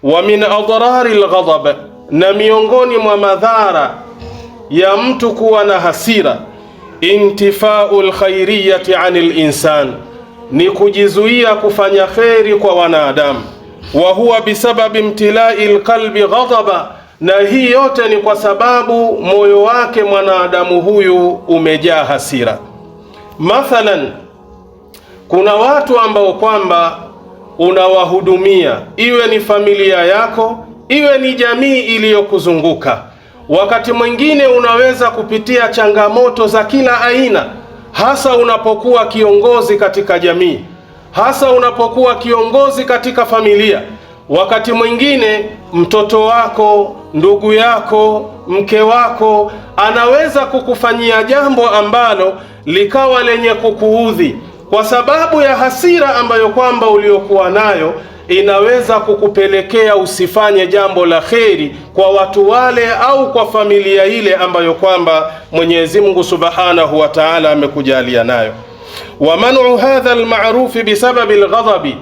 Wa min adrari alghadab, na miongoni mwa madhara ya mtu kuwa na hasira, intifau alkhairiyati anil insan, ni kujizuia kufanya kheri kwa wanadamu. Wa huwa bisababi imtilai alqalbi ghadaba, na hii yote ni kwa sababu moyo wake mwanadamu huyu umejaa hasira. Mathalan, kuna watu ambao kwamba unawahudumia, iwe ni familia yako, iwe ni jamii iliyokuzunguka. Wakati mwingine unaweza kupitia changamoto za kila aina, hasa unapokuwa kiongozi katika jamii, hasa unapokuwa kiongozi katika familia. Wakati mwingine mtoto wako, ndugu yako, mke wako anaweza kukufanyia jambo ambalo likawa lenye kukuudhi. Kwa sababu ya hasira ambayo kwamba uliokuwa nayo, inaweza kukupelekea usifanye jambo la kheri kwa watu wale au kwa familia ile ambayo kwamba Mwenyezi Mungu Subhanahu wa Ta'ala amekujalia nayo. Wa man'u hadha al-ma'ruf bisababi al-ghadabi,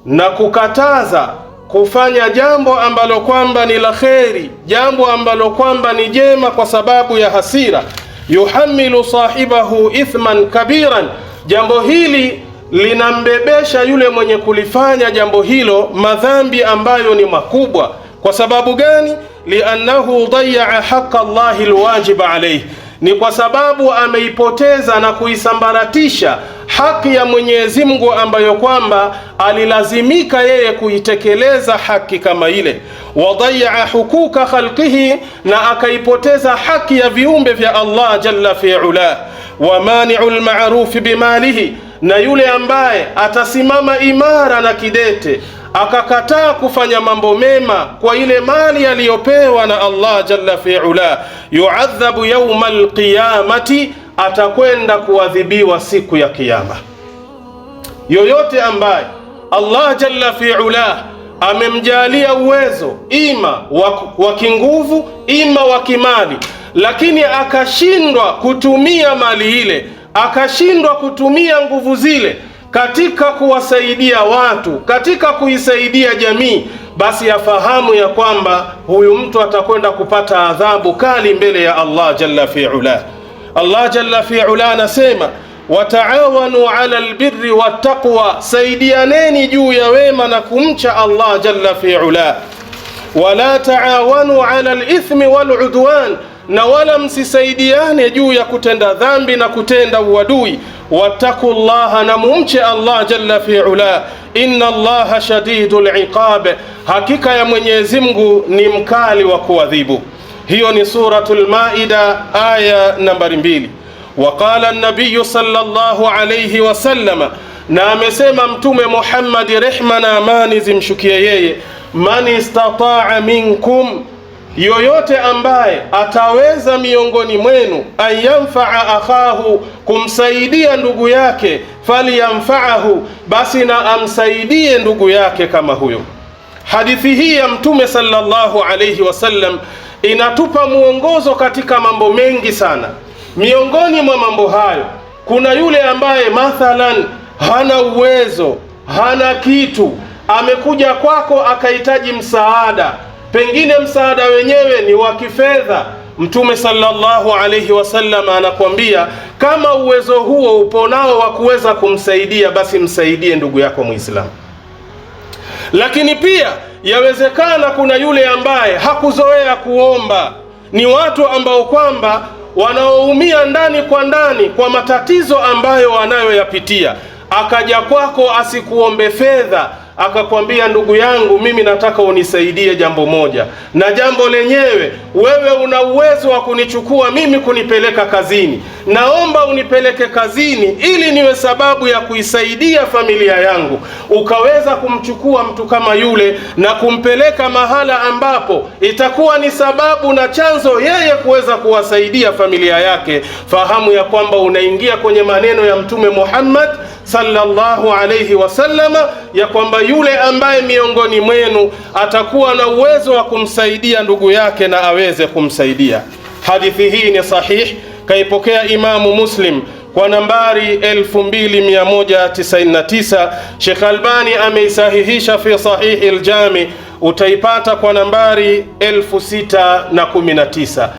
na kukataza kufanya jambo ambalo kwamba ni la kheri, jambo ambalo kwamba ni jema kwa sababu ya hasira, yuhamilu sahibahu ithman kabiran, jambo hili linambebesha yule mwenye kulifanya jambo hilo madhambi ambayo ni makubwa. Kwa sababu gani? Liannahu dayaa haqqa Allahi alwajiba alayhi, ni kwa sababu ameipoteza na kuisambaratisha haki ya Mwenyezi Mungu ambayo kwamba alilazimika yeye kuitekeleza haki kama ile. Wadayaa hukuka khalqihi, na akaipoteza haki ya viumbe vya Allah jalla fi'ala. Wa mani'ul ma'ruf bimalihi, na yule ambaye atasimama imara na kidete akakataa kufanya mambo mema kwa ile mali aliyopewa na Allah jalla fi'ala, yu'adhabu yawmal qiyamati, atakwenda kuadhibiwa siku ya kiyama. Yoyote ambaye Allah jalla fi'ala amemjalia uwezo ima wa kinguvu ima wa kimali, lakini akashindwa kutumia mali ile, akashindwa kutumia nguvu zile katika kuwasaidia watu, katika kuisaidia jamii, basi afahamu ya kwamba huyu mtu atakwenda kupata adhabu kali mbele ya Allah jalla fi'ala. Allah jalla fi'ala anasema, wataawanu ala albirri wattaqwa, saidianeni juu ya wema na kumcha Allah jalla fi'ala. Wala taawanu ala alithmi waludwan, na wala msisaidiane juu ya kutenda dhambi na kutenda uadui. Wattaqullaha, na mumche Allah jalla fi'ala. Inna Allaha shadidul iqab, hakika ya Mwenyezi Mungu ni mkali wa kuadhibu. Hiyo ni suratul Maida aya nambari 2. Waqala an-nabiy sallallahu alayhi wasallam, na amesema Mtume Muhammad, rehma na amani zimshukie yeye, man istata'a minkum, yoyote ambaye ataweza miongoni mwenu, ayamfa'a akhahu, kumsaidia ndugu yake, faliyamfa'ahu, basi na amsaidie ndugu yake kama huyo. Hadithi hii ya Mtume sallallahu alayhi wasallam inatupa muongozo katika mambo mengi sana. Miongoni mwa mambo hayo, kuna yule ambaye mathalan hana uwezo, hana kitu, amekuja kwako akahitaji msaada, pengine msaada wenyewe ni wa kifedha. Mtume sallallahu alayhi wasallam anakuambia, kama uwezo huo upo nao wa kuweza kumsaidia, basi msaidie ndugu yako Muislamu. Lakini pia yawezekana kuna yule ambaye hakuzoea kuomba, ni watu ambao kwamba wanaoumia ndani kwa ndani kwa matatizo ambayo wanayoyapitia, akaja kwako asikuombe fedha, akakwambia, ndugu yangu, mimi nataka unisaidie jambo moja, na jambo lenyewe wewe una uwezo wa kunichukua mimi kunipeleka kazini, naomba unipeleke kazini ili niwe sababu ya kuisaidia familia yangu. Ukaweza kumchukua mtu kama yule na kumpeleka mahala ambapo itakuwa ni sababu na chanzo yeye kuweza kuwasaidia familia yake. Fahamu ya kwamba unaingia kwenye maneno ya Mtume Muhammad sallallahu alayhi wasallama, ya kwamba yule ambaye miongoni mwenu atakuwa na uwezo wa kumsaidia ndugu yake na aweze kumsaidia. Hadithi hii ni sahih, kaipokea Imamu Muslim kwa nambari 2199. Sheikh Albani ameisahihisha fi sahih al-Jami utaipata kwa nambari 6019.